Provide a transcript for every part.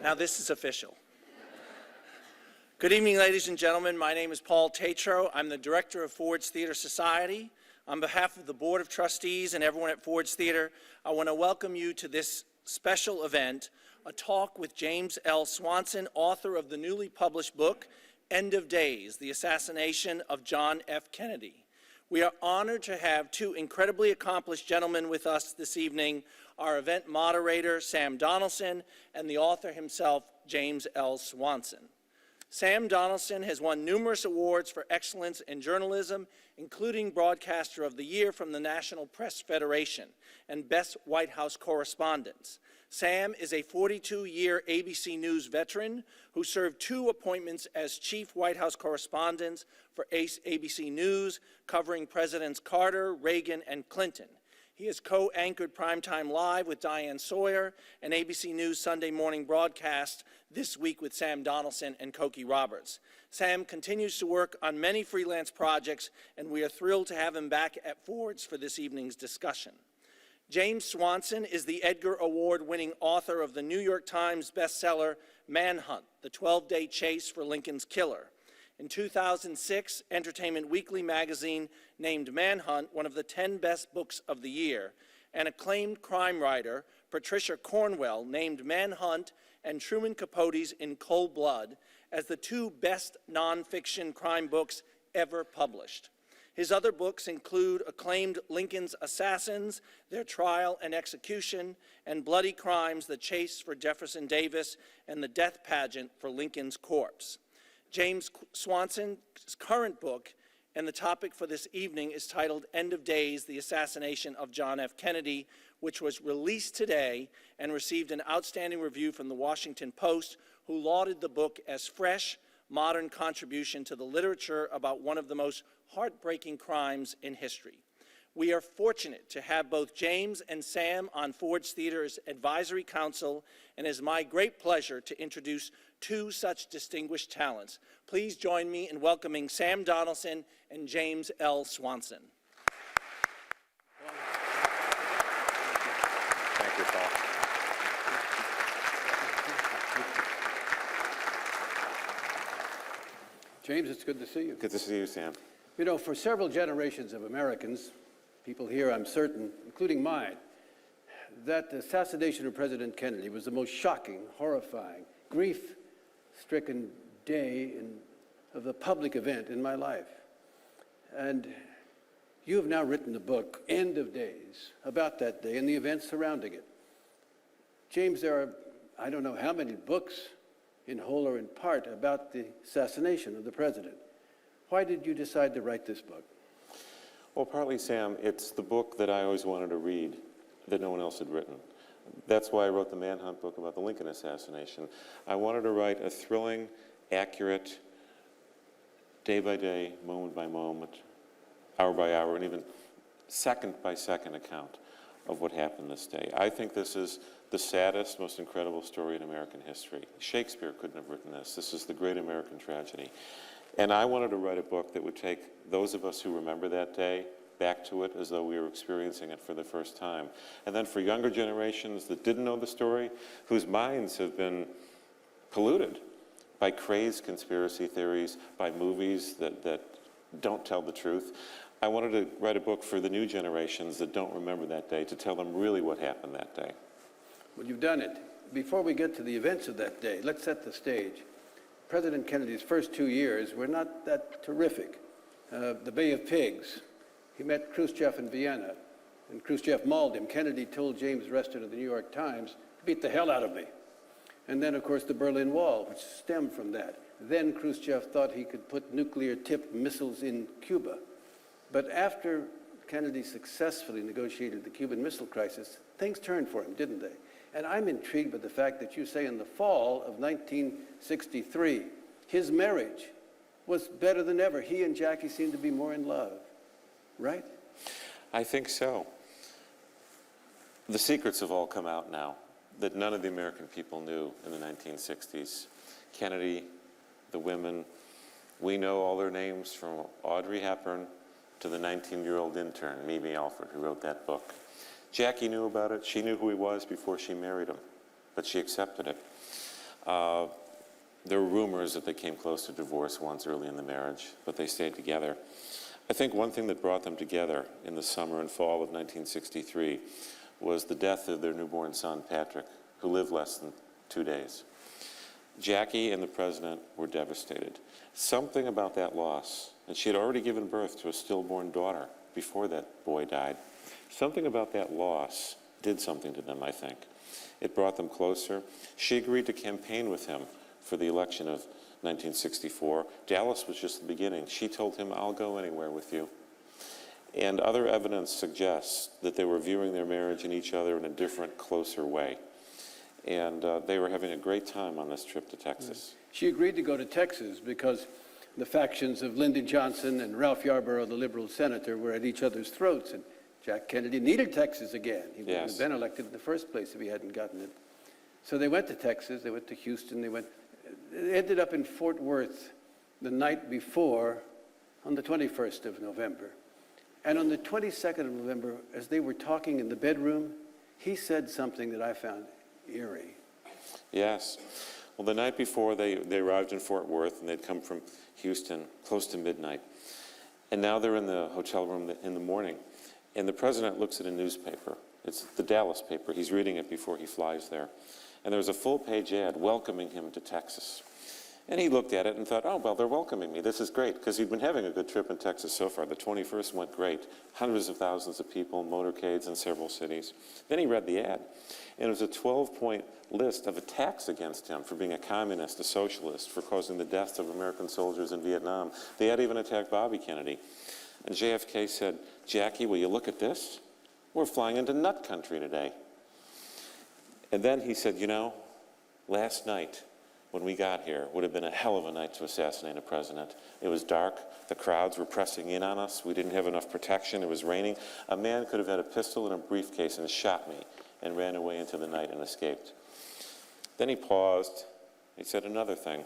Now this is official. Good evening, ladies and gentlemen. My name is Paul Tatro. I'm the director of Ford's Theater Society. On behalf of the Board of Trustees and everyone at Ford's Theater, I want to welcome you to this special event, a talk with James L. Swanson, author of the newly published book, End of Days, The Assassination of John F. Kennedy. We are honored to have two incredibly accomplished gentlemen with us this evening, our event moderator, Sam Donaldson, and the author himself, James L. Swanson. Sam Donaldson has won numerous awards for excellence in journalism, including Broadcaster of the Year from the National Press Federation and Best White House Correspondent. Sam is a 42-year ABC News veteran who served 2 appointments as Chief White House Correspondent for ABC News, covering Presidents Carter, Reagan, and Clinton. He has co-anchored Primetime Live with Diane Sawyer and ABC News Sunday morning broadcast This Week with Sam Donaldson and Cokie Roberts. Sam continues to work on many freelance projects, and we are thrilled to have him back at Ford's for this evening's discussion. James Swanson is the Edgar Award-winning author of the New York Times bestseller Manhunt, the 12-day chase for Lincoln's killer. In 2006, Entertainment Weekly magazine named Manhunt one of the 10 best books of the year, and acclaimed crime writer Patricia Cornwell named Manhunt and Truman Capote's In Cold Blood as the 2 best nonfiction crime books ever published. His other books include acclaimed Lincoln's Assassins, Their Trial and Execution, and Bloody Crimes, The Chase for Jefferson Davis, and The Death Pageant for Lincoln's Corpse. James Swanson's current book, and the topic for this evening, is titled End of Days, The Assassination of John F. Kennedy, which was released today and received an outstanding review from the Washington Post, who lauded the book as fresh, modern contribution to the literature about one of the most heartbreaking crimes in history. We are fortunate to have both James and Sam on Ford's Theater's Advisory Council, and it is my great pleasure to introduce 2 such distinguished talents. Please join me in welcoming Sam Donaldson and James L. Swanson. Thank you, Paul. James, it's good to see you. Good to see you, Sam. You know, for several generations of Americans, people here, I'm certain, including mine, that the assassination of President Kennedy was the most shocking, horrifying, grief-stricken day of a public event in my life. And you have now written a book, End of Days, about that day and the events surrounding it. James, there are, I don't know how many books, in whole or in part, about the assassination of the president. Why did you decide to write this book? Well, partly, Sam, it's the book that I always wanted to read that no one else had written. That's why I wrote the Manhunt book about the Lincoln assassination. I wanted to write a thrilling, accurate, day by day, moment by moment, hour by hour, and even second by second account of what happened this day. I think this is the saddest, most incredible story in American history. Shakespeare couldn't have written this. This is the great American tragedy. And I wanted to write a book that would take those of us who remember that day back to it as though we were experiencing it for the first time. And then for younger generations that didn't know the story, whose minds have been polluted by crazed conspiracy theories, by movies that don't tell the truth, I wanted to write a book for the new generations that don't remember that day, to tell them really what happened that day. Well, you've done it. Before we get to the events of that day, let's set the stage. President Kennedy's first 2 years were not that terrific. The Bay of Pigs. He met Khrushchev in Vienna, and Khrushchev mauled him. Kennedy told James Reston of the New York Times, "Beat the hell out of me." And then, of course, the Berlin Wall, which stemmed from that. Then Khrushchev thought he could put nuclear-tipped missiles in Cuba. But after Kennedy successfully negotiated the Cuban Missile Crisis, things turned for him, didn't they? And I'm intrigued by the fact that you say in the fall of 1963, his marriage was better than ever. He and Jackie seemed to be more in love, right? I think so. The secrets have all come out now that none of the American people knew in the 1960s. Kennedy, the women, we know all their names, from Audrey Hepburn to the 19-year-old intern, Mimi Alford, who wrote that book. Jackie knew about it. She knew who he was before she married him, but she accepted it. There were rumors that they came close to divorce once early in the marriage, but they stayed together. I think one thing that brought them together in the summer and fall of 1963 was the death of their newborn son, Patrick, who lived less than 2 days. Jackie and the president were devastated. Something about that loss, and she had already given birth to a stillborn daughter before that boy died. Something about that loss did something to them, I think. It brought them closer. She agreed to campaign with him for the election of 1964. Dallas was just the beginning. She told him, "I'll go anywhere with you." And other evidence suggests that they were viewing their marriage and each other in a different, closer way. And they were having a great time on this trip to Texas. She agreed to go to Texas because the factions of Lyndon Johnson and Ralph Yarborough, the liberal senator, were at each other's throats. And Jack Kennedy needed Texas again. He wouldn't have been elected in the first place if he hadn't gotten it. So they went to Texas, they went to Houston, they ended up in Fort Worth the night before, on the 21st of November. And on the 22nd of November, as they were talking in the bedroom, he said something that I found eerie. Yes. Well, the night before, they arrived in Fort Worth, and they'd come from Houston close to midnight. And now they're in the hotel room in the morning, and the president looks at a newspaper. It's the Dallas paper. He's reading it before he flies there. And there was a full-page ad welcoming him to Texas. And he looked at it and thought, oh, well, they're welcoming me. This is great, because he'd been having a good trip in Texas so far. The 21st went great. Hundreds of thousands of people, motorcades in several cities. Then he read the ad, and it was a 12-point list of attacks against him for being a communist, a socialist, for causing the deaths of American soldiers in Vietnam. The ad even attacked Bobby Kennedy. And JFK said, "Jackie, will you look at this? We're flying into nut country today." And then he said, "You know, last night, when we got here, would have been a hell of a night to assassinate a president. It was dark. The crowds were pressing in on us. We didn't have enough protection. It was raining. A man could have had a pistol and a briefcase and shot me and ran away into the night and escaped." Then he paused. He said another thing.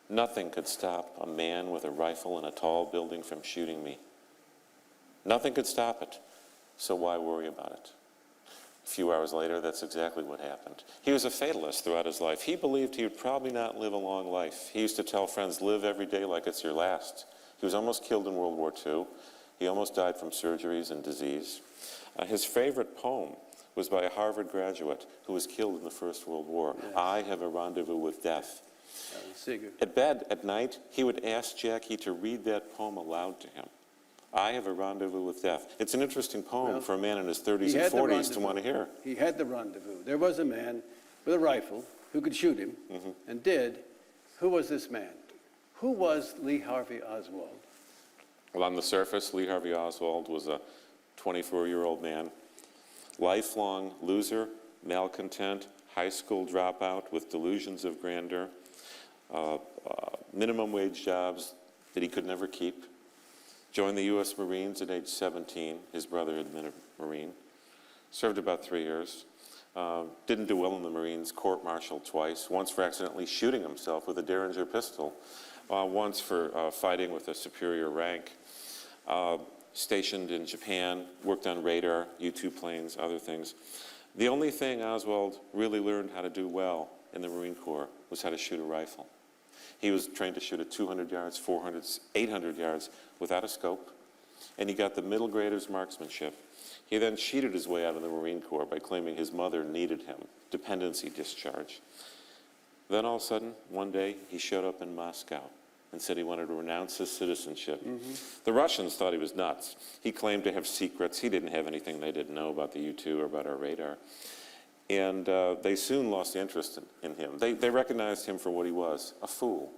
"Nothing could stop a man with a rifle in a tall building from shooting me. Nothing could stop it, so why worry about it?" A few hours later, that's exactly what happened. He was a fatalist throughout his life. He believed he would probably not live a long life. He used to tell friends, "Live every day like it's your last." He was almost killed in World War II. He almost died from surgeries and disease. His favorite poem was by a Harvard graduate who was killed in the First World War. Yes. "I have a rendezvous with death." At bed, at night, he would ask Jackie to read that poem aloud to him. "I have a rendezvous with death." It's an interesting poem for a man in his 30s and 40s to want to hear. He had the rendezvous. There was a man with a rifle who could shoot him, and did. Who was this man? Who was Lee Harvey Oswald? Well, on the surface, Lee Harvey Oswald was a 24-year-old man, lifelong loser, malcontent, high school dropout with delusions of grandeur, minimum wage jobs that he could never keep. Joined the U.S. Marines at age 17. His brother had been a Marine. Served about 3 years. Didn't do well in the Marines, court-martialed twice, once for accidentally shooting himself with a Derringer pistol, once for fighting with a superior rank. Stationed in Japan, worked on radar, U-2 planes, other things. The only thing Oswald really learned how to do well in the Marine Corps was how to shoot a rifle. He was trained to shoot at 200 yards, 400, 800 yards without a scope, and he got the middle grader's marksmanship. He then cheated his way out of the Marine Corps by claiming his mother needed him, dependency discharge. Then all of a sudden, one day, he showed up in Moscow and said he wanted to renounce his citizenship. The Russians thought he was nuts. He claimed to have secrets. He didn't have anything they didn't know about the U-2 or about our radar. And they soon lost interest in him. They recognized him for what he was, a fool.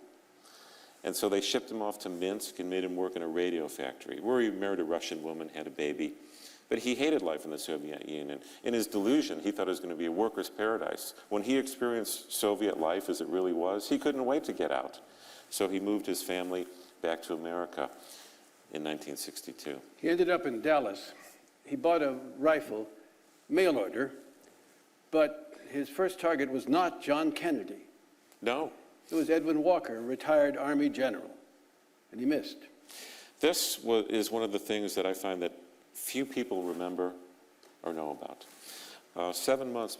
And so they shipped him off to Minsk and made him work in a radio factory, where he married a Russian woman, had a baby. But he hated life in the Soviet Union. In his delusion, he thought it was going to be a worker's paradise. When he experienced Soviet life as it really was, he couldn't wait to get out. So he moved his family back to America in 1962. He ended up in Dallas. He bought a rifle, mail order, but his first target was not John Kennedy. No. It was Edwin Walker, a retired Army general, and he missed. This is one of the things that I find that few people remember or know about. 7 months